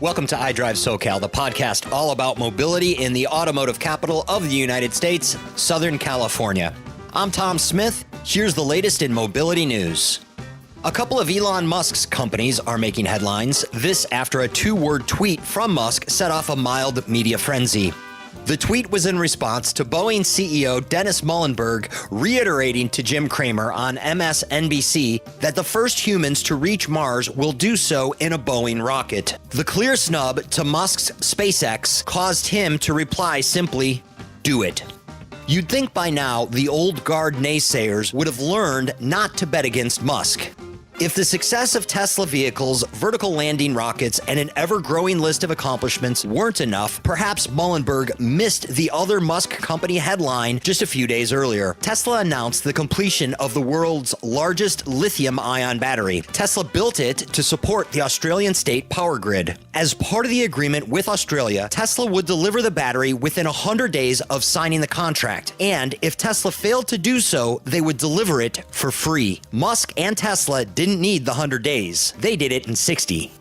Welcome to iDriveSoCal, the podcast all about mobility in the automotive capital of the United States, Southern California. I'm Tom Smith. Here's the latest in mobility news. A couple of Elon Musk's companies are making headlines, this after a two-word tweet from Musk set off a mild media frenzy. The tweet was in response to Boeing CEO Dennis Muilenburg reiterating to Jim Cramer on MSNBC that the first humans to reach Mars will do so in a Boeing rocket. The clear snub to Musk's SpaceX caused him to reply simply, "Do it." You'd think by now the old guard naysayers would have learned not to bet against Musk. If the success of Tesla vehicles, vertical landing rockets, and an ever-growing list of accomplishments weren't enough, perhaps Muilenburg missed the other Musk company headline just a few days earlier. Tesla announced the completion of the world's largest lithium-ion battery. Tesla built it to support the Australian state power grid. As part of the agreement with Australia, Tesla would deliver the battery within 100 days of signing the contract, and if Tesla failed to do so, they would deliver it for free. Musk and Tesla didn't need the 100 days. They did it in 60.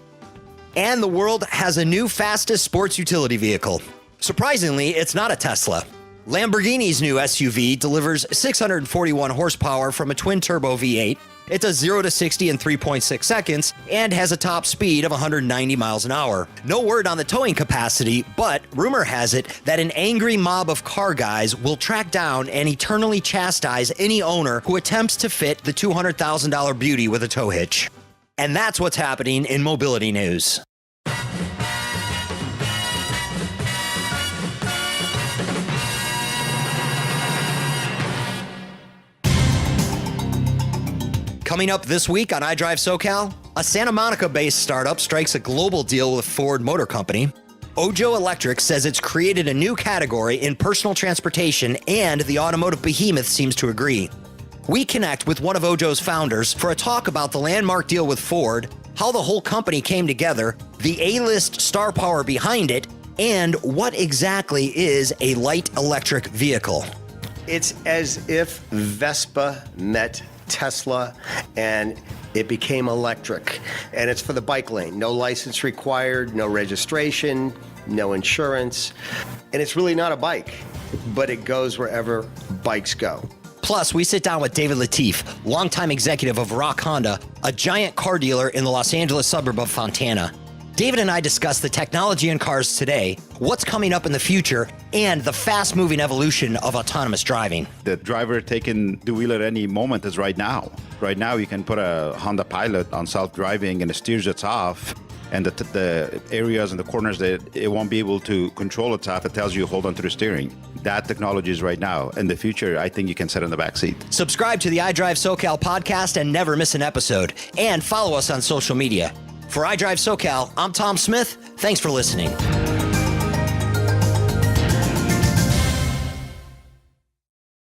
And the world has a new fastest sports utility vehicle. Surprisingly, it's not a Tesla. Lamborghini's new SUV delivers 641 horsepower from a twin-turbo V8. It does 0 to 60 in 3.6 seconds and has a top speed of 190 miles an hour. No word on the towing capacity, but rumor has it that an angry mob of car guys will track down and eternally chastise any owner who attempts to fit the $200,000 beauty with a tow hitch. And that's what's happening in mobility news. Coming up this week on iDriveSoCal, a Santa Monica-based startup strikes a global deal with Ford Motor Company. Ojo Electric says it's created a new category in personal transportation, and the automotive behemoth seems to agree. We connect with one of Ojo's founders for a talk about the landmark deal with Ford, how the whole company came together, the A-list star power behind it, and what exactly is a light electric vehicle. It's as if Vespa met Tesla and it became electric, and it's for the bike lane. No license required, no registration, no insurance, and it's really not a bike, but it goes wherever bikes go. Plus, we sit down with David Latif, longtime executive of Rock Honda, a giant car dealer in the Los Angeles suburb of Fontana. David and I discuss the technology in cars today, what's coming up in the future, and the fast-moving evolution of autonomous driving. The driver taking the wheel at any moment is right now. Right now, you can put a Honda Pilot on self-driving and it steers it off, and the areas and the corners that it won't be able to control itself, it tells you hold onto the steering. That technology is right now. In the future, I think you can sit in the back seat. Subscribe to the iDriveSoCal podcast and never miss an episode. And follow us on social media. For iDriveSoCal, I'm Tom Smith. Thanks for listening.